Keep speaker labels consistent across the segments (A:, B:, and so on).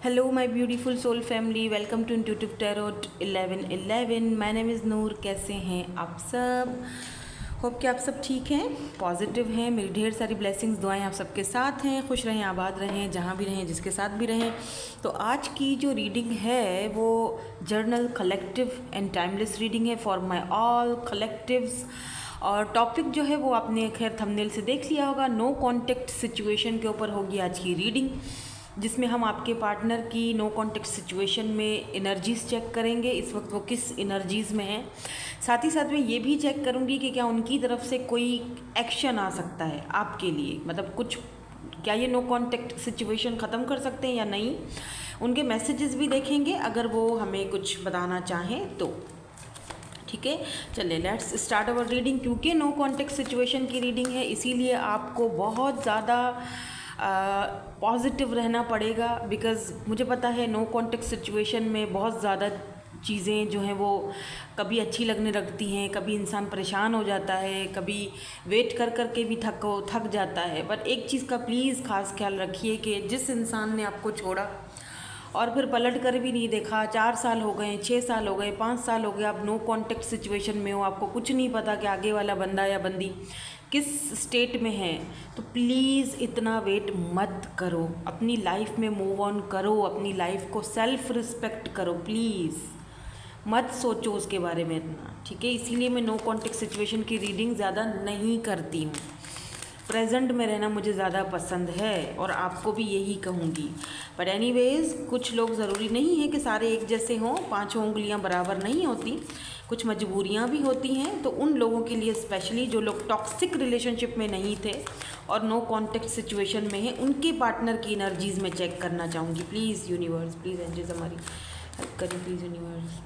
A: Hello, my beautiful soul family. Welcome to Intuitive Tarot 1111. My name is नूर. कैसे हैं आप सब? होप कि आप सब ठीक हैं, पॉजिटिव हैं. मेरी ढेर सारी ब्लेसिंग्स दुआएं आप सबके साथ हैं. खुश रहें, आबाद रहें, जहाँ भी रहें, जिसके साथ भी रहें. तो आज की जो रीडिंग है वो journal collective and timeless reading है फॉर माई ऑल कलेक्टिव्स. और टॉपिक जो है वो आपने खैर थंबनेल से देख लिया होगा. नो कॉन्टेक्ट सिचुएशन के ऊपर होगी आज की रीडिंग, जिसमें हम आपके पार्टनर की नो कॉन्टेक्ट सिचुएशन में एनर्जीज़ चेक करेंगे. इस वक्त वो किस एनर्जीज़ में हैं. साथ ही साथ मैं ये भी चेक करूँगी कि क्या उनकी तरफ से कोई एक्शन आ सकता है आपके लिए, मतलब कुछ क्या ये नो कॉन्टेक्ट सिचुएशन ख़त्म कर सकते हैं या नहीं. उनके मैसेजेस भी देखेंगे अगर वो हमें कुछ बताना चाहें तो. ठीक है, चलिए लेट्स स्टार्ट अवर रीडिंग. क्योंकि नो कॉन्टेक्ट सिचुएशन की रीडिंग है इसीलिए आपको बहुत ज़्यादा पॉजिटिव रहना पड़ेगा. बिकॉज़ मुझे पता है नो कॉन्टेक्ट सिचुएशन में बहुत ज़्यादा चीज़ें जो हैं वो कभी अच्छी लगने लगती हैं, कभी इंसान परेशान हो जाता है, कभी वेट कर कर के भी थक जाता है. बट एक चीज़ का प्लीज़ खास ख्याल रखिए कि जिस इंसान ने आपको छोड़ा और फिर पलट कर भी नहीं देखा, 4 साल हो गए, 6 साल हो गए, 5 साल हो गए, आप नो कॉन्टेक्ट सिचुएशन में हो, आपको कुछ नहीं पता कि आगे वाला बंदा या बंदी किस स्टेट में है, तो प्लीज़ इतना वेट मत करो. अपनी लाइफ में मूव ऑन करो, अपनी लाइफ को सेल्फ रिस्पेक्ट करो. प्लीज़ मत सोचो उसके बारे में इतना. ठीक है, इसीलिए मैं नो कॉन्टेक्ट सिचुएशन की रीडिंग ज़्यादा नहीं करती हूँ. प्रेजेंट में रहना मुझे ज़्यादा पसंद है और आपको भी यही कहूँगी. बट एनीवेज़ कुछ लोग ज़रूरी नहीं है कि सारे एक जैसे हों, 5 उंगलियां बराबर नहीं होती, कुछ मजबूरियां भी होती हैं. तो उन लोगों के लिए स्पेशली जो लोग टॉक्सिक रिलेशनशिप में नहीं थे और नो कॉन्टेक्ट सिचुएशन में हैं, उनके पार्टनर की एनर्जीज़ में चेक करना चाहूँगी. प्लीज़ यूनिवर्स, प्लीज़ एंजल्स हमारी हेल्प करें. प्लीज़ यूनिवर्स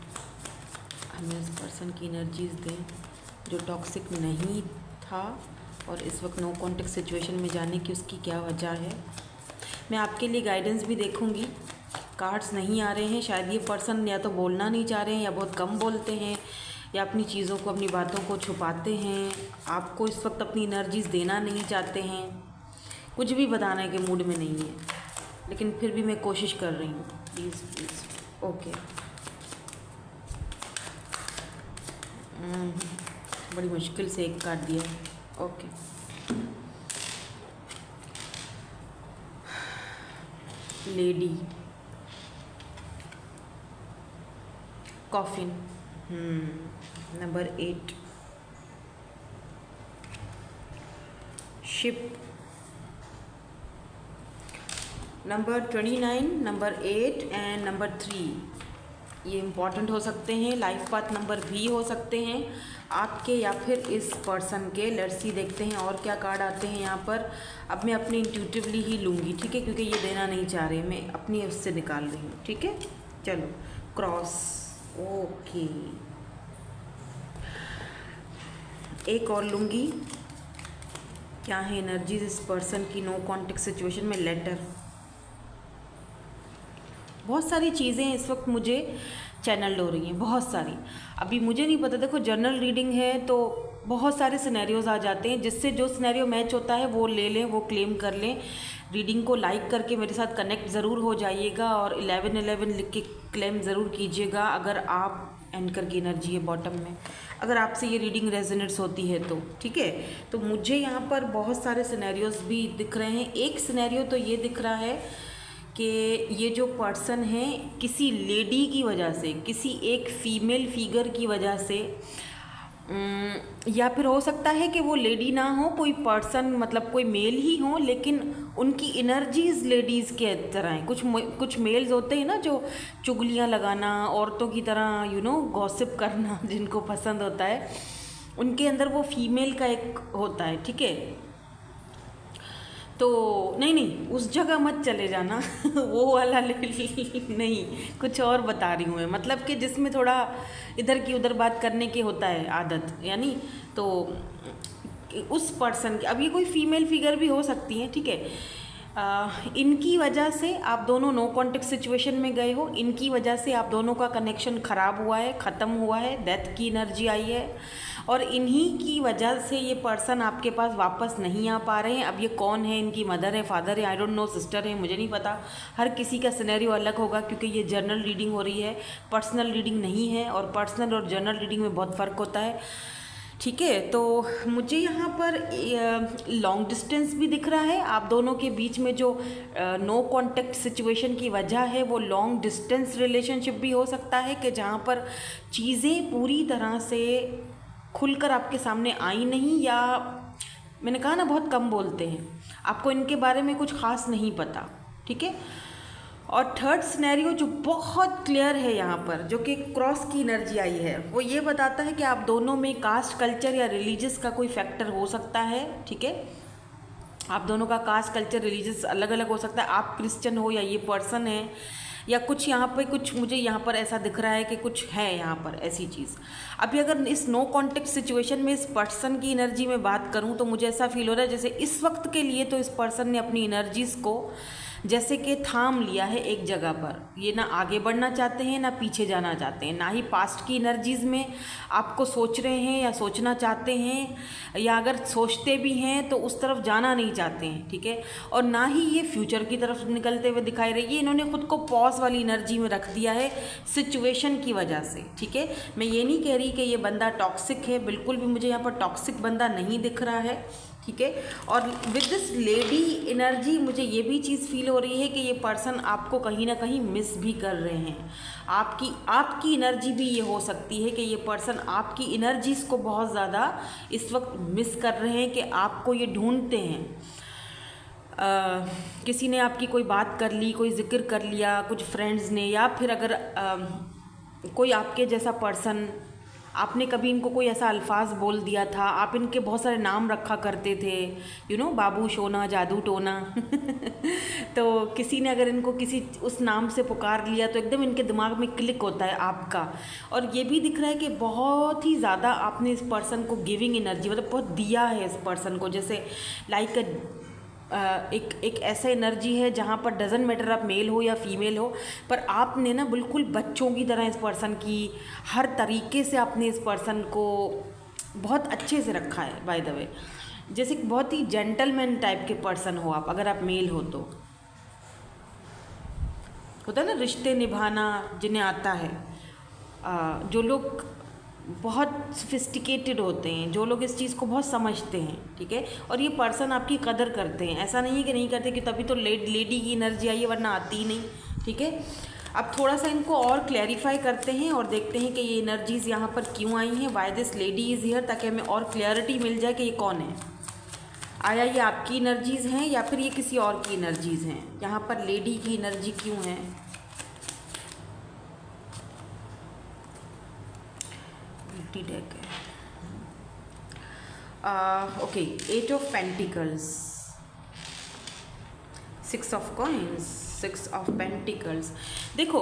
A: हमें उस पर्सन की एनर्जीज़ दें जो टॉक्सिक नहीं था और इस वक्त नो कॉन्टेक्ट सिचुएशन में जाने की उसकी क्या वजह है. मैं आपके लिए गाइडेंस भी देखूंगी. कार्ड्स नहीं आ रहे हैं, शायद ये पर्सन या तो बोलना नहीं चाह रहे हैं या बहुत कम बोलते हैं या अपनी चीज़ों को, अपनी बातों को छुपाते हैं, आपको इस वक्त अपनी एनर्जीज देना नहीं चाहते हैं, कुछ भी बताने के मूड में नहीं है. लेकिन फिर भी मैं कोशिश कर रही हूँ. Please please. ओके, बड़ी मुश्किल से एक कार्ड दिया है. Okay, lady, coffin, number 8, ship, number 29, number 8 and number 3. ये इम्पॉर्टेंट हो सकते हैं. लाइफ पाथ नंबर भी हो सकते हैं आपके या फिर इस पर्सन के. लेट्स सी, देखते हैं और क्या कार्ड आते हैं यहाँ पर. अब मैं अपनी इंट्यूटिवली ही लूँगी. ठीक है, क्योंकि ये देना नहीं चाह रहे, मैं अपनी उससे निकाल रही हूँ. ठीक है, चलो. क्रॉस. ओके, एक और लूँगी. क्या है एनर्जीज इस पर्सन की नो कॉन्टेक्ट सिचुएशन में. लेटर. बहुत सारी चीज़ें इस वक्त मुझे चैनल्ड हो रही हैं, बहुत सारी. अभी मुझे नहीं पता, देखो जर्नल रीडिंग है तो बहुत सारे सिनेरियोज आ जाते हैं, जिससे जो सिनेरियो मैच होता है वो ले लें, वो क्लेम कर लें. रीडिंग को लाइक करके मेरे साथ कनेक्ट ज़रूर हो जाइएगा और 1111 लिख के क्लेम ज़रूर कीजिएगा अगर आप एंकर की एनर्जी है बॉटम में, अगर आपसे ये रीडिंग रेजोनेट्स होती है तो. ठीक है, तो मुझे यहाँ पर बहुत सारे सिनेरियोज भी दिख रहे हैं. एक सिनेरियो तो ये दिख रहा है कि ये जो पर्सन है किसी लेडी की वजह से, किसी एक फीमेल फिगर की वजह से, या फिर हो सकता है कि वो लेडी ना हो, कोई पर्सन मतलब कोई मेल ही हो, लेकिन उनकी एनर्जीज लेडीज़ के तरह हैं. कुछ मेल्स होते हैं ना जो चुगलियाँ लगाना, औरतों की तरह गॉसिप करना जिनको पसंद होता है, उनके अंदर वो फीमेल का एक होता है. ठीक है, तो नहीं उस जगह मत चले जाना वो वाला नहीं, कुछ और बता रही हूँ मैं. मतलब कि जिसमें थोड़ा इधर की उधर बात करने की होता है आदत, यानी तो उस पर्सन की. अब ये कोई फीमेल फिगर भी हो सकती है. ठीक है, इनकी वजह से आप दोनों नो कॉन्टेक्ट सिचुएशन में गए हो, इनकी वजह से आप दोनों का कनेक्शन ख़राब हुआ है, ख़त्म हुआ है, डेथ की एनर्जी आई है, और इन्हीं की वजह से ये पर्सन आपके पास वापस नहीं आ पा रहे हैं। अब ये कौन है, इनकी मदर है, फादर है, आई डोंट नो, सिस्टर है, मुझे नहीं पता। हर किसी का सिनेरियो अलग होगा, क्योंकि ये जर्नल रीडिंग हो रही है, पर्सनल रीडिंग नहीं है, और पर्सनल और जर्नल रीडिंग में बहुत फ़र्क होता है। ठीक है, तो मुझे यहाँ पर लॉन्ग डिस्टेंस भी दिख रहा है। आप दोनों के बीच में जो नो कांटेक्ट सिचुएशन की वजह है वो लॉन्ग डिस्टेंस रिलेशनशिप भी हो सकता है, कि जहाँ पर चीज़ें पूरी तरह से खुलकर आपके सामने आई नहीं, या मैंने कहा ना बहुत कम बोलते हैं, आपको इनके बारे में कुछ ख़ास नहीं पता। ठीक है, और थर्ड सिनेरियो जो बहुत क्लियर है यहाँ पर, जो कि क्रॉस की एनर्जी आई है, वो ये बताता है कि आप दोनों में कास्ट, कल्चर या रिलीजियस का कोई फैक्टर हो सकता है। ठीक है, आप दोनों का कास्ट, कल्चर, रिलीजियस अलग अलग हो सकता है। आप क्रिश्चियन हो या ये पर्सन है, या कुछ यहाँ पे कुछ मुझे यहाँ पर ऐसा दिख रहा है कि कुछ है यहाँ पर ऐसी चीज़। अभी अगर इस नो कॉन्टेक्ट सिचुएशन में इस पर्सन की एनर्जी में बात करूँ तो मुझे ऐसा फील हो रहा है जैसे इस वक्त के लिए तो इस पर्सन ने अपनी एनर्जीज़ को जैसे कि थाम लिया है एक जगह पर। ये ना आगे बढ़ना चाहते हैं, ना पीछे जाना चाहते हैं, ना ही पास्ट की एनर्जीज़ में आपको सोच रहे हैं या सोचना चाहते हैं, या अगर सोचते भी हैं तो उस तरफ जाना नहीं चाहते हैं। ठीक है, और ना ही ये फ्यूचर की तरफ निकलते हुए दिखाई रही है। इन्होंने खुद को पॉज वाली एनर्जी में रख दिया है सिचुएशन की वजह से। ठीक है, मैं ये नहीं कह रही कि ये बंदा टॉक्सिक है, बिल्कुल भी मुझे यहाँ पर टॉक्सिक बंदा नहीं दिख रहा है। ठीक है, और विद दिस लेडी एनर्जी मुझे ये भी चीज़ फील हो रही है कि ये पर्सन आपको कहीं ना कहीं मिस भी कर रहे हैं। आपकी एनर्जी भी ये हो सकती है कि ये पर्सन आपकी एनर्जीज़ को बहुत ज़्यादा इस वक्त मिस कर रहे हैं, कि आपको ये ढूंढते हैं। किसी ने आपकी कोई बात कर ली, कोई जिक्र कर लिया, कुछ फ्रेंड्स ने, या फिर अगर कोई आपके जैसा पर्सन, आपने कभी इनको कोई ऐसा अल्फाज बोल दिया था, आप इनके बहुत सारे नाम रखा करते थे, यू नो, बाबू सोना, जादू टोना तो किसी ने अगर इनको किसी उस नाम से पुकार लिया तो एकदम इनके दिमाग में क्लिक होता है आपका। और ये भी दिख रहा है कि बहुत ही ज़्यादा आपने इस पर्सन को गिविंग एनर्जी, मतलब बहुत दिया है इस पर्सन को, जैसे लाइक एक ऐसा एनर्जी है जहाँ पर डजेंट मैटर आप मेल हो या फीमेल हो, पर आपने ना बिल्कुल बच्चों की तरह इस पर्सन की हर तरीके से आपने इस पर्सन को बहुत अच्छे से रखा है। बाय द वे, जैसे बहुत ही जेंटलमैन टाइप के पर्सन हो आप, अगर आप मेल हो तो। होता है ना रिश्ते निभाना जिन्हें आता है, जो लोग बहुत सोफिस्टिकेटेड होते हैं, जो लोग इस चीज़ को बहुत समझते हैं। ठीक है, और ये पर्सन आपकी कदर करते हैं, ऐसा नहीं है कि नहीं करते, कि तभी तो लेडी की एनर्जी आई है, वरना आती ही नहीं। ठीक है, अब थोड़ा सा इनको और क्लैरिफाई करते हैं और देखते हैं कि ये एनर्जीज़ यहाँ पर क्यों आई हैं, why this lady is here, ताकि हमें और क्लैरिटी मिल जाए कि ये कौन है। आया ये आपकी एनर्जीज़ हैं या फिर ये किसी और की एनर्जीज़ हैं। यहाँ पर लेडी की एनर्जी क्यों है? डेक है। Okay, 8 of pentacles, 6 of coins, 6 of pentacles. देखो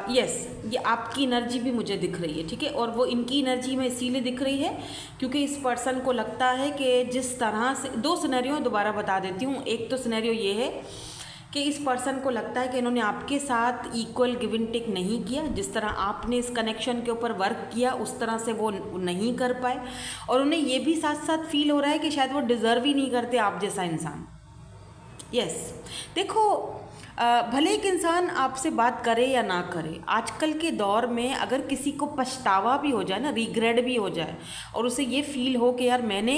A: यस, ये आपकी एनर्जी भी मुझे दिख रही है। ठीक है, और वो इनकी एनर्जी में इसीलिए दिख रही है क्योंकि इस पर्सन को लगता है कि जिस तरह से, दो सिनेरियो दोबारा बता देती हूँ। एक तो सिनेरियो ये है कि इस पर्सन को लगता है कि इन्होंने आपके साथ इक्वल गिव एंड टेक नहीं किया, जिस तरह आपने इस कनेक्शन के ऊपर वर्क किया उस तरह से वो नहीं कर पाए, और उन्हें ये भी साथ साथ फील हो रहा है कि शायद वो डिज़र्व ही नहीं करते आप जैसा इंसान। यस, देखो भले एक इंसान आपसे बात करे या ना करे, आजकल के दौर में अगर किसी को पछतावा भी हो जाए ना, रिग्रेट भी हो जाए, और उसे ये फील हो कि यार मैंने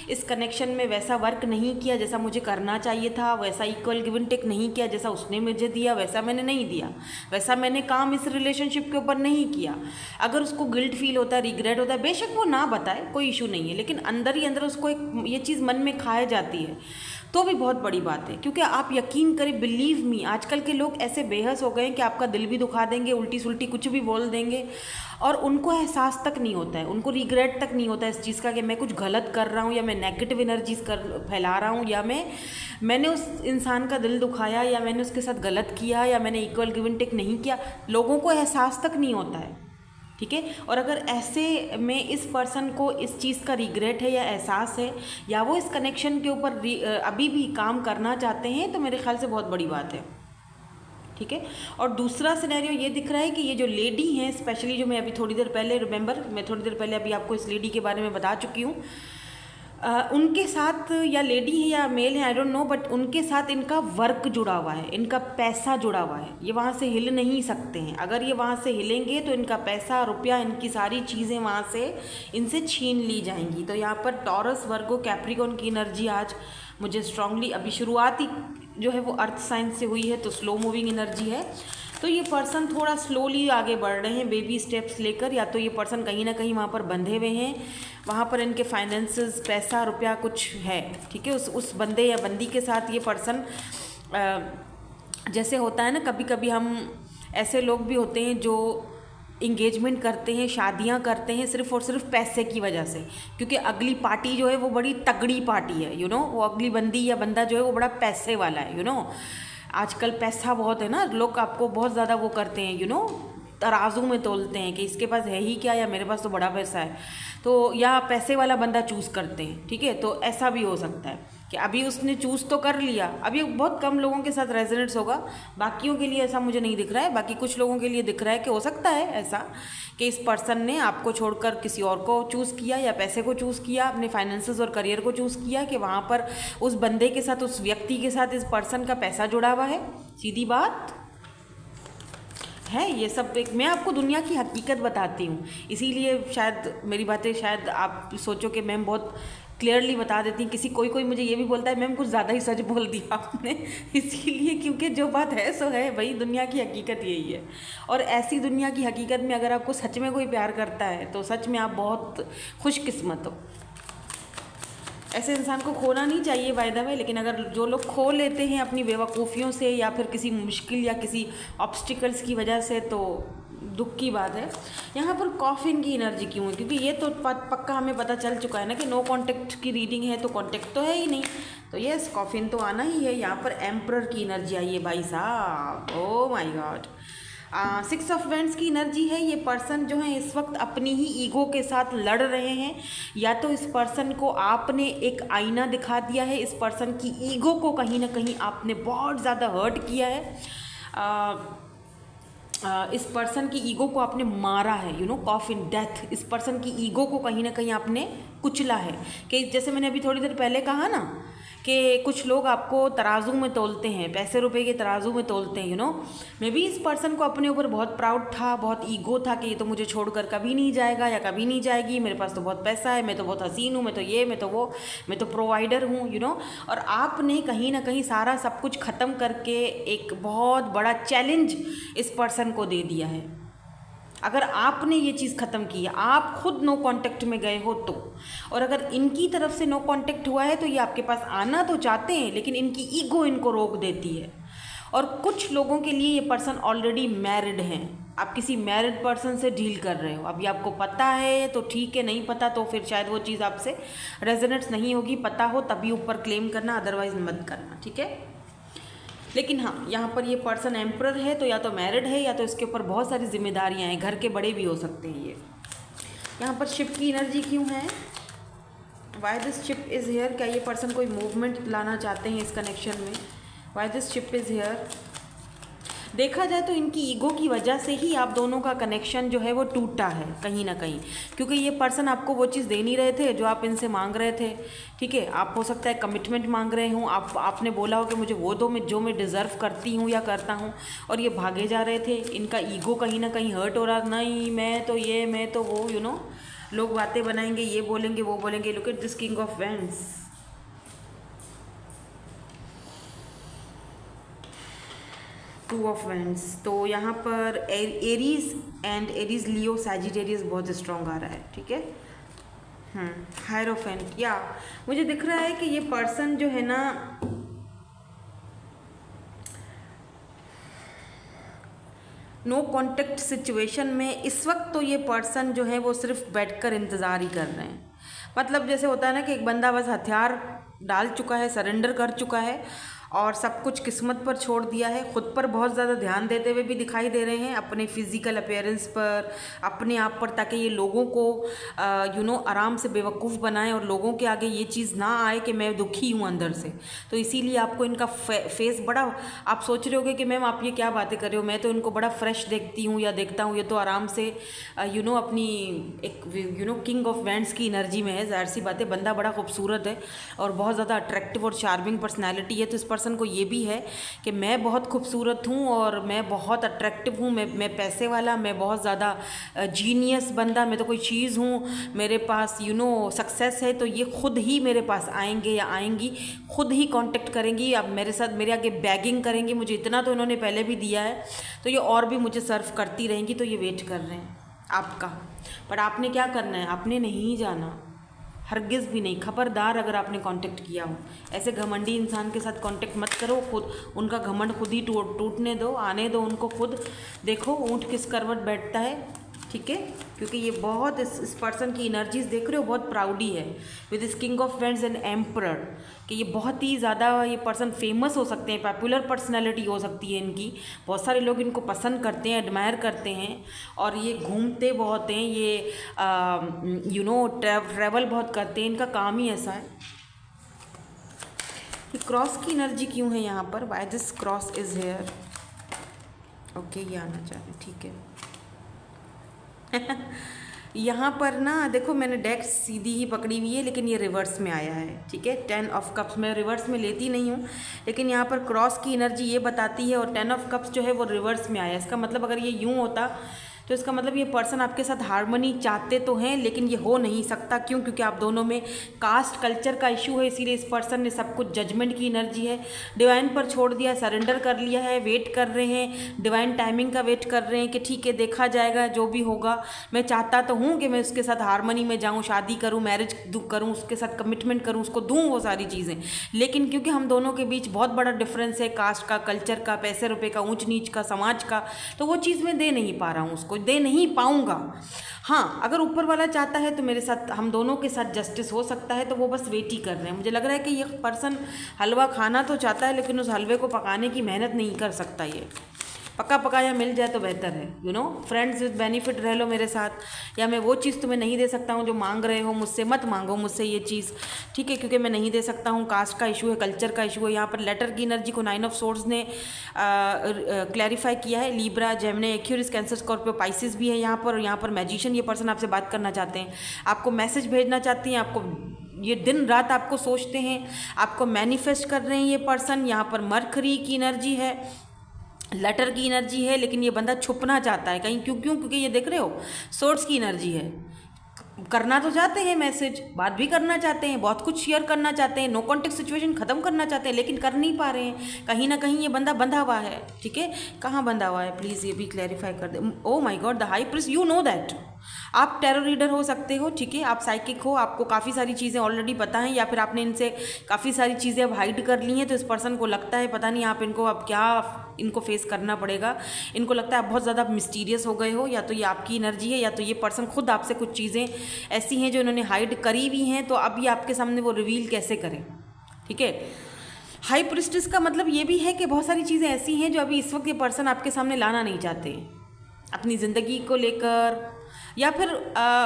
A: इस कनेक्शन में वैसा वर्क नहीं किया जैसा मुझे करना चाहिए था, वैसा इक्वल गिव एंड टेक नहीं किया, जैसा उसने मुझे दिया वैसा मैंने नहीं दिया, वैसा मैंने काम इस रिलेशनशिप के ऊपर नहीं किया, अगर उसको गिल्ट फील होता है, रिग्रेट होता है, बेशक वो ना बताए, कोई इशू नहीं है, लेकिन अंदर ही अंदर उसको एक ये चीज़ मन में खाए जाती है, तो भी बहुत बड़ी बात है। क्योंकि आप यकीन करें, बिलीव मी, आजकल के लोग ऐसे बेहस हो गए हैं कि आपका दिल भी दुखा देंगे, उल्टी सुल्टी कुछ भी बोल देंगे, और उनको एहसास तक नहीं होता है, उनको रिग्रेट तक नहीं होता है इस चीज़ का कि मैं कुछ गलत कर रहा हूँ, या मैं नेगेटिव एनर्जीज फैला रहा हूँ, या मैंने उस इंसान का दिल दुखाया, या मैंने उसके साथ गलत किया, या मैंने इक्वल गिव एंड टेक नहीं किया। लोगों को एहसास तक नहीं होता है। ठीक है। और अगर ऐसे में इस पर्सन को इस चीज़ का रिग्रेट है या एहसास है या वो इस कनेक्शन के ऊपर अभी भी काम करना चाहते हैं, तो मेरे ख्याल से बहुत बड़ी बात है, ठीक है। और दूसरा सिनेरियो ये दिख रहा है कि ये जो लेडी हैं, स्पेशली जो मैं अभी थोड़ी देर पहले मैं थोड़ी देर पहले अभी आपको इस लेडी के बारे में बता चुकी हूँ, उनके साथ, या लेडी है या मेल है आई डोंट नो, बट उनके साथ इनका वर्क जुड़ा हुआ है, इनका पैसा जुड़ा हुआ है। ये वहाँ से हिल नहीं सकते हैं। अगर ये वहाँ से हिलेंगे तो इनका पैसा, रुपया, इनकी सारी चीज़ें वहाँ से इनसे छीन ली जाएंगी। तो यहाँ पर टॉरस, वर्गो, कैप्रिकॉर्न की एनर्जी आज मुझे स्ट्रांगली, अभी शुरुआत ही जो है वो अर्थ साइन से हुई है, तो स्लो मूविंग एनर्जी है। तो ये पर्सन थोड़ा स्लोली आगे बढ़ रहे हैं, बेबी स्टेप्स लेकर। या तो ये पर्सन कहीं ना कहीं वहाँ पर बंधे हुए हैं, वहाँ पर इनके फाइनेंसेस, पैसा, रुपया कुछ है, ठीक है। उस बंदे या बंदी के साथ ये पर्सन, जैसे होता है ना, कभी कभी हम ऐसे लोग भी होते हैं जो इंगेजमेंट करते हैं, शादियां करते हैं सिर्फ और सिर्फ पैसे की वजह से, क्योंकि अगली पार्टी जो है वो बड़ी तगड़ी पार्टी है, यू नो, वो अगली बंदी या बंदा जो है वो बड़ा पैसे वाला है, यू नो। आजकल पैसा बहुत है ना, लोग आपको बहुत ज़्यादा वो करते हैं, यू नो, तराजू में तोलते हैं कि इसके पास है ही क्या, या मेरे पास तो बड़ा पैसा है, तो या पैसे वाला बंदा चूज़ करते हैं, ठीक है। तो ऐसा भी हो सकता है कि अभी उसने चूज़ तो कर लिया, अभी बहुत कम लोगों के साथ रेजोनेट्स होगा, बाकियों के लिए ऐसा मुझे नहीं दिख रहा है। बाकी कुछ लोगों के लिए दिख रहा है कि हो सकता है ऐसा कि इस पर्सन ने आपको छोड़कर किसी और को चूज़ किया, या पैसे को चूज़ किया, अपने फाइनेंसेस और करियर को चूज़ किया, कि वहाँ पर उस बंदे के साथ, उस व्यक्ति के साथ इस पर्सन का पैसा जुड़ा हुआ है। सीधी बात है ये सब। एक मैं आपको दुनिया की हकीकत बताती हूँ, इसीलिए शायद मेरी बातें, शायद आप सोचो कि मैम बहुत क्लियरली बता देती हैं। कोई मुझे ये भी बोलता है मैम कुछ ज़्यादा ही सच बोल दिया आपने, इसीलिए क्योंकि जो बात है सो है भाई, दुनिया की हकीकत यही है। और ऐसी दुनिया की हकीकत में अगर आपको सच में कोई प्यार करता है तो सच में आप बहुत खुशकिस्मत हो। ऐसे इंसान को खोना नहीं चाहिए बाय द वे, लेकिन अगर जो लोग खो लेते हैं अपनी बेवकूफ़ियों से या फिर किसी मुश्किल या किसी ऑब्स्टिकल्स की वजह से, तो दुख की बात है। यहाँ पर कॉफिन की एनर्जी क्यों है, क्योंकि ये तो पक्का हमें पता चल चुका है ना कि नो कांटेक्ट की रीडिंग है, तो कांटेक्ट तो है ही नहीं, तो यस कॉफिन तो आना ही है। यहाँ पर एम्परर की एनर्जी आई है भाई साहब, ओ माय गॉड। 6 ऑफ वेंड्स की एनर्जी है। ये पर्सन जो है इस वक्त अपनी ही ईगो के साथ लड़ रहे हैं, या तो इस पर्सन को आपने एक आईना दिखा दिया है, इस पर्सन की ईगो को कहीं ना कहीं आपने बहुत ज़्यादा हर्ट किया है, इस पर्सन की ईगो को आपने मारा है, you know, coffin death. इस पर्सन की ईगो को कहीं ना कहीं आपने कुचला है। कि जैसे मैंने अभी थोड़ी देर पहले कहा ना कि कुछ लोग आपको तराजू में तोलते हैं, पैसे रुपए के तराजू में तोलते हैं, यू नो। मे बी इस पर्सन को अपने ऊपर बहुत प्राउड था, बहुत ईगो था कि ये तो मुझे छोड़कर कभी नहीं जाएगा या कभी नहीं जाएगी, मेरे पास तो बहुत पैसा है, मैं तो बहुत हसीन हूँ, मैं तो ये, मैं तो वो, मैं तो प्रोवाइडर हूँ, यू नो। और आपने कहीं ना कहीं सारा सब कुछ ख़त्म करके एक बहुत बड़ा चैलेंज इस पर्सन को दे दिया है। अगर आपने ये चीज़ ख़त्म की है, आप खुद नो कांटेक्ट में गए हो तो, और अगर इनकी तरफ से नो कांटेक्ट हुआ है तो ये आपके पास आना तो चाहते हैं, लेकिन इनकी ईगो इनको रोक देती है। और कुछ लोगों के लिए ये पर्सन ऑलरेडी मैरिड हैं, आप किसी मैरिड पर्सन से डील कर रहे हो। अभी आपको पता है तो ठीक है, नहीं पता तो फिर शायद वो चीज़ आपसे रेजोनेट्स नहीं होगी। पता हो तभी ऊपर क्लेम करना, अदरवाइज मत करना, ठीक है। लेकिन हाँ, यहाँ पर ये पर्सन एम्परर है, तो या तो मैरिड है या तो इसके ऊपर बहुत सारी जिम्मेदारियाँ हैं, घर के बड़े भी हो सकते हैं ये। यहाँ पर शिप की एनर्जी क्यों है, why this ship is here. क्या ये पर्सन कोई मूवमेंट लाना चाहते हैं इस कनेक्शन में, why this ship is here. देखा जाए तो इनकी ईगो की वजह से ही आप दोनों का कनेक्शन जो है वो टूटा है कहीं ना कहीं, क्योंकि ये पर्सन आपको वो चीज़ दे नहीं रहे थे जो आप इनसे मांग रहे थे, ठीक है। आप हो सकता है कमिटमेंट मांग रहे हो, आपने बोला हो कि मुझे वो दो जो मैं डिज़र्व करती हूँ या करता हूँ, और ये भागे जा रहे थे। इनका ईगो कहीं ना कहीं हर्ट हो रहा, नहीं मैं तो ये, मैं तो वो, यू नो। लोग बातें बनाएंगे, ये बोलेंगे वो बोलेंगे। Look at this king of vends, two of vends. तो यहाँ पर Aries and Aries Leo Sagittarius बहुत स्ट्रॉन्ग आ रहा है, ठीक है। हायरोफेंट, या मुझे दिख रहा है कि ये पर्सन जो है ना, नो कांटेक्ट सिचुएशन में इस वक्त तो ये पर्सन जो है वो सिर्फ बैठकर इंतज़ार ही कर रहे हैं। मतलब जैसे होता है ना कि एक बंदा बस हथियार डाल चुका है, सरेंडर कर चुका है, और सब कुछ किस्मत पर छोड़ दिया है। ख़ुद पर बहुत ज़्यादा ध्यान देते हुए भी दिखाई दे रहे हैं, अपने फिज़िकल अपीयरेंस पर, अपने आप पर, ताकि ये लोगों को आराम से बेवकूफ़ बनाएं और लोगों के आगे ये चीज़ ना आए कि मैं दुखी हूँ अंदर से। तो इसीलिए आपको इनका फेस बड़ा, आप सोच रहे होगे कि मैम आप ये क्या बातें कर रहे हो, मैं तो इनको बड़ा फ्रेश देखती हूँ या देखता हूँ, ये तो आराम से अपनी एक किंग ऑफ वैंड्स की एनर्जी में है। ज़ाहिर सी बात है, बंदा बड़ा खूबसूरत है और बहुत ज़्यादा अट्रैक्टिव और चार्मिंग पर्सनैलिटी है। तो इस पर्सन को ये भी है कि मैं बहुत खूबसूरत हूँ और मैं बहुत अट्रैक्टिव हूँ, मैं पैसे वाला, मैं बहुत ज़्यादा जीनियस बंदा, मैं तो कोई चीज़ हूँ, मेरे पास सक्सेस है। तो ये खुद ही मेरे पास आएंगे या आएंगी, खुद ही कांटेक्ट करेंगी, अब मेरे साथ मेरे आगे बैगिंग करेंगी। मुझे इतना तो इन्होंने पहले भी दिया है, तो ये और भी मुझे सर्व करती रहेंगी। तो ये वेट कर रहे हैं आपका। पर आपने क्या करना है, आपने नहीं जाना, हरगिज़ भी नहीं। खबरदार अगर आपने कांटेक्ट किया हो, ऐसे घमंडी इंसान के साथ कांटेक्ट मत करो। खुद उनका घमंड खुद ही टूटने दो, आने दो उनको खुद। देखो ऊँट किस करवट बैठता है, ठीक है, क्योंकि ये बहुत इस पर्सन की एनर्जीज देख रहे हो, बहुत प्राउडी है with this king of wands and emperor, कि ये बहुत ही ज़्यादा, ये पर्सन फेमस हो सकते हैं, पॉपुलर पर्सनालिटी हो सकती है इनकी, बहुत सारे लोग इनको पसंद करते हैं, एडमायर करते हैं, और ये घूमते बहुत हैं, ये ट्रैवल बहुत करते हैं, इनका काम ही ऐसा है। ये क्रॉस की एनर्जी क्यों है यहाँ पर, why this cross is here, okay ये आना चाहिए, ठीक है। यहाँ पर ना देखो, मैंने डेक सीधी ही पकड़ी हुई है, लेकिन ये रिवर्स में आया है, ठीक है। 10 ऑफ कप्स मैं रिवर्स में लेती नहीं हूँ, लेकिन यहाँ पर क्रॉस की एनर्जी ये बताती है, और 10 ऑफ कप्स जो है वो रिवर्स में आया है। इसका मतलब अगर ये यूँ होता तो इसका मतलब ये पर्सन आपके साथ हार्मनी चाहते तो हैं, लेकिन ये हो नहीं सकता। क्यों? क्योंकि आप दोनों में कास्ट कल्चर का इशू है, इसीलिए इस पर्सन ने सब कुछ जजमेंट की एनर्जी है, डिवाइन पर छोड़ दिया, सरेंडर कर लिया है, वेट कर रहे हैं, डिवाइन टाइमिंग का वेट कर रहे हैं कि ठीक है देखा जाएगा जो भी होगा। मैं चाहता तो हूँ कि मैं उसके साथ हार्मनी में जाऊँ, शादी करूँ, मैरिज करूँ, उसके साथ कमिटमेंट करूँ, उसको दूँ वो सारी चीज़ें, लेकिन क्योंकि हम दोनों के बीच बहुत बड़ा डिफरेंस है, कास्ट का, कल्चर का, पैसे रुपये का, ऊँच नीच का, समाज का, तो वो चीज़ मैं दे नहीं पा रहा हूँ, उसको दे नहीं पाऊंगा। हाँ, अगर ऊपर वाला चाहता है तो मेरे साथ, हम दोनों के साथ जस्टिस हो सकता है, तो वो बस वेट ही कर रहे हैं। मुझे लग रहा है कि ये पर्सन हलवा खाना तो चाहता है, लेकिन उस हलवे को पकाने की मेहनत नहीं कर सकता। ये पका पकाया मिल जाए तो बेहतर है। फ्रेंड्स विद बेनिफिट रह लो मेरे साथ, या मैं वो चीज़ तुम्हें नहीं दे सकता हूँ जो मांग रहे हो मुझसे, मत मांगो मुझसे ये चीज़, ठीक है, क्योंकि मैं नहीं दे सकता हूँ। कास्ट का इशू है, कल्चर का इशू है। यहाँ पर लेटर की एनर्जी को 9 ऑफ सोर्ड्स ने क्लैरिफाई किया है। Libra, Gemini, Aquarius, cancer, Scorpio, Pisces भी है यहाँ पर, और यहाँ पर मैजिशियन, ये पर्सन आपसे बात करना चाहते हैं, आपको मैसेज भेजना चाहती हैं, आपको ये दिन रात आपको सोचते हैं, आपको मैनिफेस्ट कर रहे हैं ये पर्सन। यहाँ पर मरकरी की एनर्जी है, लेटर की एनर्जी है, लेकिन ये बंदा छुपना चाहता है कहीं। क्योंकि ये देख रहे हो सोर्स की एनर्जी है, करना तो चाहते हैं मैसेज, बात भी करना चाहते हैं, बहुत कुछ शेयर करना चाहते हैं, नो कॉन्टेक्ट सिचुएशन ख़त्म करना चाहते हैं, लेकिन कर नहीं पा रहे हैं। कहीं ना कहीं ये बंदा बंधा हुआ है, ठीक है, कहाँ बंधा हुआ है प्लीज़ ये भी क्लैरिफाई कर दे। Oh my god, the high priest, you know that आप टैरो रीडर हो सकते हो, ठीक है, आप साइकिक हो, आपको काफ़ी सारी चीज़ें ऑलरेडी पता हैं, या फिर आपने इनसे काफ़ी सारी चीज़ें अब हाइड कर ली हैं। तो इस पर्सन को लगता है पता नहीं आप इनको अब क्या इनको फेस करना पड़ेगा। इनको लगता है आप बहुत ज़्यादा मिस्टीरियस हो गए हो, या तो ये आपकी एनर्जी है, या तो ये पर्सन खुद आपसे कुछ चीज़ें ऐसी हैं जो इन्होंने हाइड करी हुई हैं, तो अब ये आपके सामने वो रिवील कैसे करें, ठीक है। हाई प्रिस्टेस का मतलब ये भी है कि बहुत सारी चीज़ें ऐसी हैं जो अभी इस वक्त ये पर्सन आपके सामने लाना नहीं चाहते अपनी ज़िंदगी को लेकर, या फिर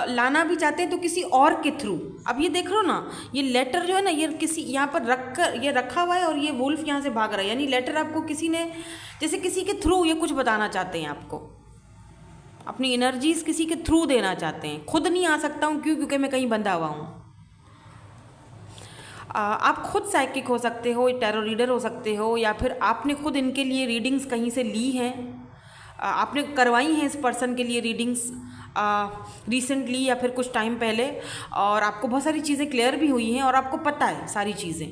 A: लाना भी चाहते हैं तो किसी और के थ्रू। अब ये देख रहे हो ना, ये लेटर जो है ना, ये किसी यहाँ पर ये रखा हुआ है, और ये वुल्फ यहाँ से भाग रहा है, यानी लेटर आपको किसी ने, जैसे किसी के थ्रू ये कुछ बताना चाहते हैं आपको, अपनी एनर्जीज किसी के थ्रू देना चाहते हैं। खुद नहीं आ सकता हूँ, क्योंकि मैं कहीं बंधा हुआ हूँ। आप खुद साइकिक हो सकते हो, टैरो रीडर हो सकते हो, या फिर आपने खुद इनके लिए रीडिंग्स कहीं से ली हैं, आपने करवाई हैं इस पर्सन के लिए रीडिंग्स रिसेंटली या फिर कुछ टाइम पहले, और आपको बहुत सारी चीज़ें क्लियर भी हुई हैं, और आपको पता है सारी चीज़ें।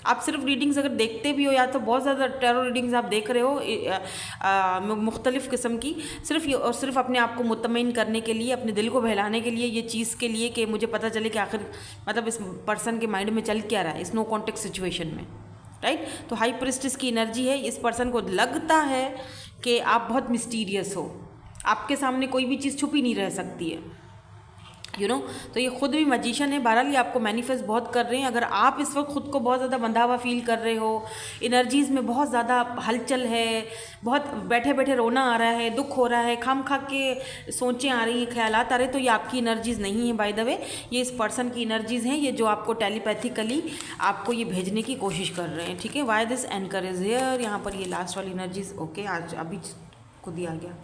A: आप सिर्फ रीडिंग्स अगर देखते भी हो, या तो बहुत ज़्यादा टैरो रीडिंग्स आप देख रहे हो मुख्तलिफ़ किस्म की, सिर्फ अपने आप को मुतमईन करने के लिए, अपने दिल को बहलाने के लिए, ये चीज़ के लिए कि मुझे पता चले कि आखिर मतलब इस पर्सन के माइंड में चल क्या रहा है इस नो कॉन्टेक्ट सिचुएशन में, राइट। तो हाई प्रिस्टेस की एनर्जी है, इस पर्सन को लगता है कि आप बहुत मिस्टीरियस हो, आपके सामने कोई भी चीज़ छुपी नहीं रह सकती है, तो ये खुद भी मैजिशियन है। बहरहाल ये आपको मैनिफेस्ट बहुत कर रहे हैं। अगर आप इस वक्त खुद को बहुत ज़्यादा बंधा हुआ फील कर रहे हो, एनर्जीज़ में बहुत ज़्यादा हलचल है, बहुत बैठे बैठे रोना आ रहा है, दुख हो रहा है, खाम खा के सोचें आ रही हैं, ख्यालात आ रहे हैं, तो ये आपकी एनर्जीज़ नहीं है बाय द वे, ये इस पर्सन की एनर्जीज़ हैं, ये जो आपको टेलीपैथिकली आपको ये भेजने की कोशिश कर रहे हैं। ठीक है, why this anchor is here, यहाँ पर ये लास्ट वाली एनर्जीज। ओके, आज अभी खुद ही आ गया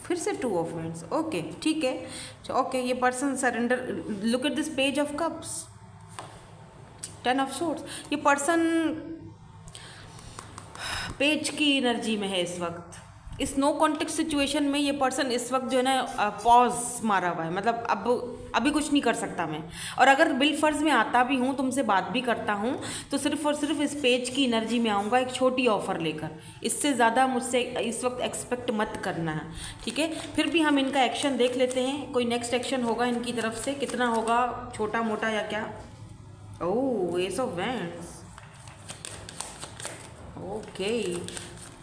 A: फिर से 2 ऑफ वैंड्स। ओके ठीक है, ओके ये person surrender. Look at this page of cups, 10 of swords. ये पर्सन पेज की एनर्जी में है इस वक्त। इस नो कॉन्टेक्स्ट सिचुएशन में ये पर्सन इस वक्त जो है ना पॉज मारा हुआ है, मतलब अब अभी कुछ नहीं कर सकता मैं। और अगर बिल फर्ज में आता भी हूँ, तुमसे बात भी करता हूँ, तो सिर्फ और सिर्फ इस पेज की एनर्जी में आऊँगा, एक छोटी ऑफ़र लेकर। इससे ज़्यादा मुझसे इस वक्त एक्सपेक्ट मत करना है, ठीक है। फिर भी हम इनका एक्शन देख लेते हैं, कोई नेक्स्ट एक्शन होगा इनकी तरफ से, कितना होगा, छोटा मोटा या क्या। Oh, ace of wands. Okay,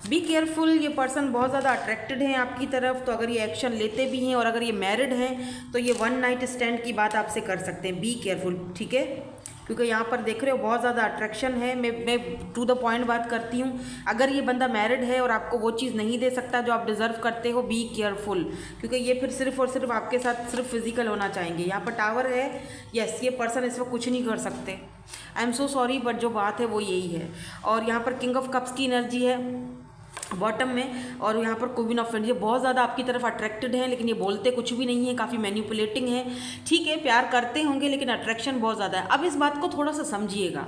A: be careful. ये पर्सन बहुत ज़्यादा अट्रैक्टेड हैं आपकी तरफ, तो अगर ये एक्शन लेते भी हैं और अगर ये मैरिड हैं तो ये 1 नाइट स्टैंड की बात आपसे कर सकते हैं। बी केयरफुल, ठीक है, क्योंकि यहाँ पर देख रहे हो बहुत ज़्यादा अट्रैक्शन है। मैं टू द पॉइंट बात करती हूँ। अगर ये बंदा मैरिड है और आपको वो चीज़ नहीं दे सकता जो आप डिज़र्व करते हो, बी केयरफुल, क्योंकि ये फिर सिर्फ और सिर्फ आपके साथ सिर्फ फिजिकल होना चाहेंगे। यहाँ पर टावर है, यस, ये पर्सन इस वक्त कुछ नहीं कर सकते। आई एम सो सॉरी, बट जो बात है वो यही है। और यहाँ पर किंग ऑफ कप्स की एनर्जी है बॉटम में, और यहाँ पर क्वीन ऑफ वैंड्स। ये बहुत ज़्यादा आपकी तरफ अट्रैक्टेड हैं, लेकिन ये बोलते कुछ भी नहीं है, काफ़ी मैनिपुलेटिंग है। ठीक है, प्यार करते होंगे लेकिन अट्रैक्शन बहुत ज़्यादा है। अब इस बात को थोड़ा सा समझिएगा,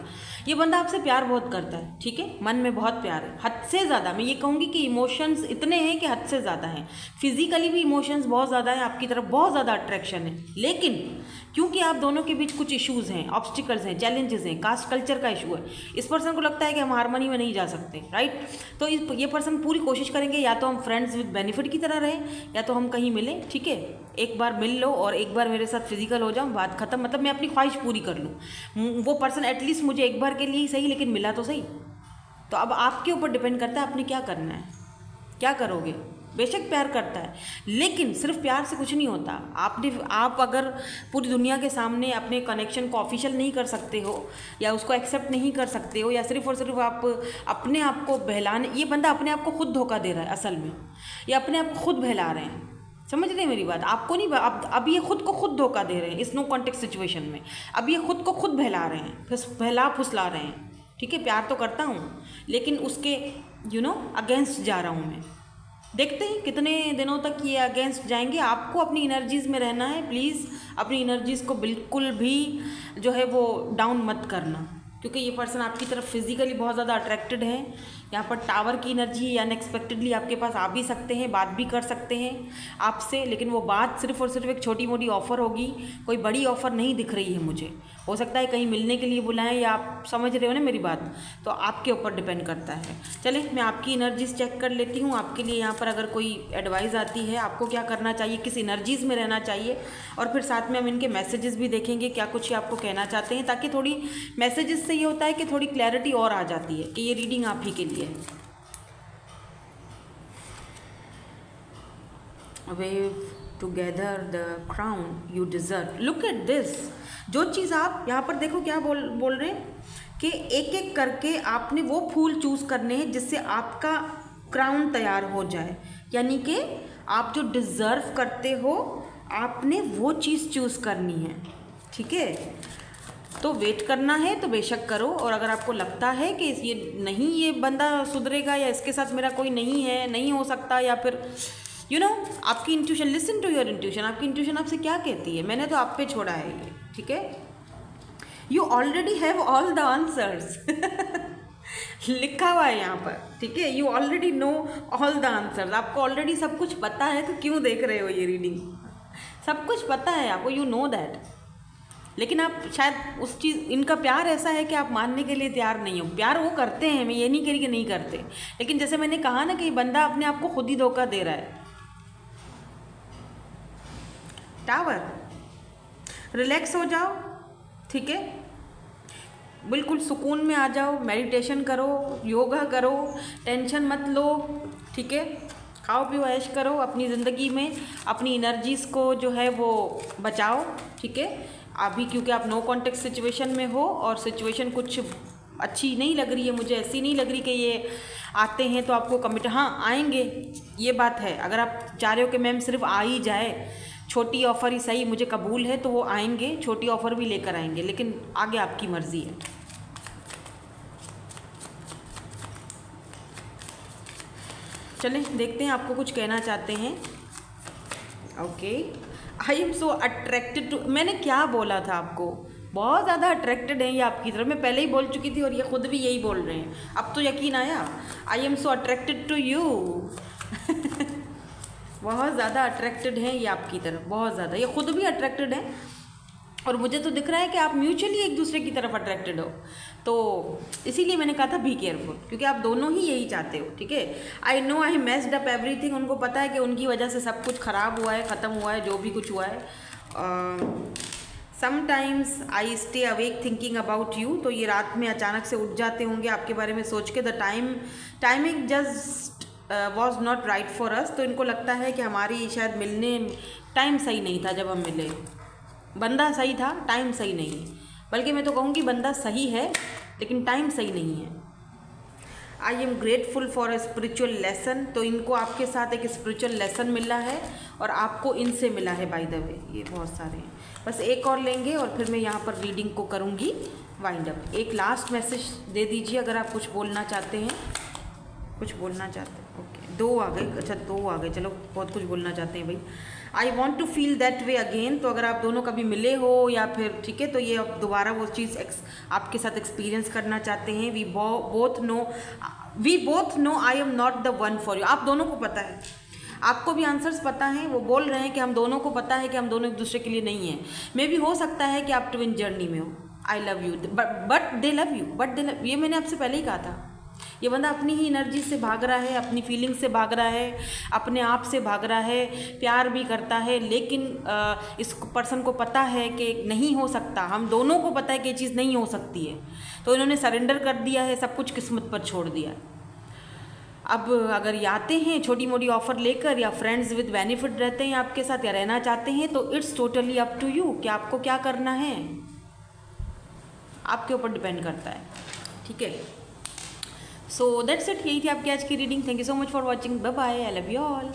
A: ये बंदा आपसे प्यार बहुत करता है, ठीक है, मन में बहुत प्यार है, हद से ज़्यादा। मैं ये कहूँगी कि इमोशंस इतने हैं कि हद से ज़्यादा हैं। फिजिकली भी इमोशंस बहुत ज़्यादा है, आपकी तरफ बहुत ज़्यादा अट्रैक्शन है। लेकिन क्योंकि आप दोनों के बीच कुछ इश्यूज़ हैं, ऑब्स्टिकल्स हैं, चैलेंजेस हैं, कास्ट कल्चर का इशू है, इस पर्सन को लगता है कि हम हारमोनी में नहीं जा सकते, राइट। तो ये पर्सन पूरी कोशिश करेंगे या तो हम फ्रेंड्स विद बेनिफिट की तरह रहें, या तो हम कहीं मिलें, ठीक है, एक बार मिल लो और एक बार मेरे साथ फिजिकल हो जाऊँ, बात खत्म, मतलब मैं अपनी ख्वाहिश पूरी कर लूँ। वो पर्सन एटलीस्ट मुझे एक बार के लिए ही सही, लेकिन मिला तो सही। तो अब आपके ऊपर डिपेंड करता है आपने क्या करना है, क्या करोगे। बेशक प्यार करता है, लेकिन सिर्फ प्यार से कुछ नहीं होता। आप अगर पूरी दुनिया के सामने अपने कनेक्शन को ऑफिशियल नहीं कर सकते हो, या उसको एक्सेप्ट नहीं कर सकते हो, या सिर्फ और सिर्फ आप अपने आप को बहलाने, ये बंदा अपने आप को खुद धोखा दे रहा है असल में, ये अपने आप को खुद बहला रहे हैं। समझ रहे हैं मेरी बात, आपको नहीं, अब ये खुद को खुद धोखा दे रहे हैं इस नो कॉन्टेक्स्ट सिचुएशन में। अब ये खुद को खुद बहला रहे हैं, बहला फुसला रहे हैं, ठीक है। प्यार तो करता हूँ, लेकिन उसके अगेंस्ट जा रहा हूँ मैं। देखते हैं कितने दिनों तक ये अगेंस्ट जाएंगे। आपको अपनी एनर्जीज़ में रहना है, प्लीज़ अपनी एनर्जीज़ को बिल्कुल भी जो है वो डाउन मत करना, क्योंकि ये पर्सन आपकी तरफ फिजिकली बहुत ज़्यादा अट्रैक्टेड है। यहाँ पर टावर की एनर्जी है, अनएक्सपेक्टेडली आपके पास आ भी सकते हैं, बात भी कर सकते हैं आपसे, लेकिन वो बात सिर्फ और सिर्फ एक छोटी मोटी ऑफ़र होगी, कोई बड़ी ऑफ़र नहीं दिख रही है मुझे। हो सकता है कहीं मिलने के लिए बुलाएं, या आप समझ रहे हो ना मेरी बात, तो आपके ऊपर डिपेंड करता है। चलिए मैं आपकी एनर्जीज चेक कर लेती हूँ आपके लिए। यहाँ पर अगर कोई एडवाइस आती है, आपको क्या करना चाहिए, किस एनर्जीज़ में रहना चाहिए, और फिर साथ में हम इनके मैसेजेस भी देखेंगे, क्या कुछ ये आपको कहना चाहते हैं, ताकि थोड़ी मैसेजेस से ये होता है कि थोड़ी क्लैरिटी और आ जाती है कि ये रीडिंग आप ही के लिए है। Wave together the crown you deserve. Look at this. जो चीज़ आप यहाँ पर देखो, क्या बोल रहे हैं कि एक एक करके आपने वो फूल चूज़ करने हैं जिससे आपका क्राउन तैयार हो जाए, यानी कि आप जो डिज़र्व करते हो आपने वो चीज़ चूज़ करनी है, ठीक है। तो वेट करना है तो बेशक करो, और अगर आपको लगता है कि ये बंदा सुधरेगा, या इसके साथ मेरा कोई नहीं है, नहीं हो सकता, या फिर आपकी intuition, listen to your intuition, आपकी इंट्यूशन आपसे क्या कहती है, मैंने तो आप पे छोड़ा है ये, ठीक है। You already have all the answers लिखा हुआ है यहाँ पर, ठीक है। You already know all the answers, आपको ऑलरेडी सब कुछ पता है, तो क्यों देख रहे हो ये रीडिंग। सब कुछ पता है आपको, यू नो दैट, लेकिन आप शायद उस चीज़, इनका प्यार ऐसा है कि आप मानने के लिए तैयार नहीं हो। प्यार वो करते हैं, मैं ये नहीं कह रही कि नहीं करते, लेकिन जैसे मैंने कहा ना कि बंदा अपने आप को खुद ही धोखा दे रहा है। टावर, रिलैक्स हो जाओ, ठीक है, बिल्कुल सुकून में आ जाओ, मेडिटेशन करो, योगा करो, टेंशन मत लो, ठीक है। खाओ पियो ऐश करो, अपनी ज़िंदगी में अपनी एनर्जीज़ को जो है वो बचाओ, ठीक है। अभी क्योंकि आप नो कॉन्टेक्ट सिचुएशन में हो और सिचुएशन कुछ अच्छी नहीं लग रही है, मुझे ऐसी नहीं लग रही कि ये आते हैं तो आपको कमिट, हाँ आएंगे, ये बात है। अगर आप चाह रहे हो कि मैम सिर्फ आ ही जाए, छोटी ऑफ़र ही सही, मुझे कबूल है, तो वो आएंगे, छोटी ऑफ़र भी लेकर आएंगे, लेकिन आगे आपकी मर्ज़ी है। चलें देखते हैं आपको कुछ कहना चाहते हैं। Okay, I am so attracted to, मैंने क्या बोला था आपको, बहुत ज़्यादा अट्रैक्टेड हैं ये आपकी तरफ, मैं पहले ही बोल चुकी थी और ये खुद भी यही बोल रहे हैं, अब तो यकीन आया। I am so attracted to you बहुत ज़्यादा अट्रैक्टेड हैं ये आपकी तरफ, बहुत ज़्यादा, ये खुद भी अट्रैक्टेड हैं और मुझे तो दिख रहा है कि आप म्यूचुअली एक दूसरे की तरफ अट्रैक्टेड हो, तो इसीलिए मैंने कहा था बी केयरफुल, क्योंकि आप दोनों ही यही चाहते हो, ठीक है। I know I messed up everything, उनको पता है कि उनकी वजह से सब कुछ ख़राब हुआ है, ख़त्म हुआ है, जो भी कुछ हुआ है। Sometimes I stay awake thinking about you, तो ये रात में अचानक से उठ जाते होंगे आपके बारे में सोच के। The timing just was not right for us, तो इनको लगता है कि हमारी शायद मिलने टाइम सही नहीं था जब हम मिले, बंदा सही था, टाइम सही नहीं है, बल्कि मैं तो कहूँगी बंदा सही है लेकिन टाइम सही नहीं है। I am grateful for a spiritual lesson, तो इनको आपके साथ एक स्पिरिचुअल लेसन मिला है और आपको इनसे मिला है, बाय द वे ये बहुत सारे हैं। बस एक और लेंगे और फिर मैं यहाँ पर रीडिंग को करूँगी वाइंड अप। एक लास्ट मैसेज दे दीजिए अगर आप कुछ बोलना चाहते हैं, कुछ बोलना चाहते हैं। ओके, 2 आ गए, अच्छा 2 आ गए, चलो बहुत कुछ बोलना चाहते हैं भाई। I want to feel that way again, तो अगर आप दोनों कभी मिले हो या फिर ठीक है, तो ये अब दोबारा वो चीज़ आपके साथ एक्सपीरियंस करना चाहते हैं। We both know I am not the one for you, आप दोनों को पता है, आपको भी आंसर्स पता हैं, वो बोल रहे हैं कि हम दोनों को पता है कि हम दोनों एक दूसरे के लिए नहीं हैं। मे भी हो सकता है कि आप ट्विन जर्नी में हो। आई love you but they love you, ये मैंने आपसे पहले ही कहा था। ये बंदा अपनी ही एनर्जी से भाग रहा है, अपनी फीलिंग से भाग रहा है, अपने आप से भाग रहा है, प्यार भी करता है, लेकिन इस पर्सन को पता है कि नहीं हो सकता, हम दोनों को पता है कि ये चीज़ नहीं हो सकती है, तो इन्होंने सरेंडर कर दिया है, सब कुछ किस्मत पर छोड़ दिया। अब अगर ये आते हैं छोटी मोटी ऑफ़र लेकर या फ्रेंड्स विद बेनिफिट रहते हैं आपके साथ या रहना चाहते हैं, तो it's totally up to you कि आपको क्या करना है, आपके ऊपर डिपेंड करता है, ठीक है। सो दैट्स इट, यही थी आपकी आज की reading. Thank you so much for watching, bye bye, I love you all.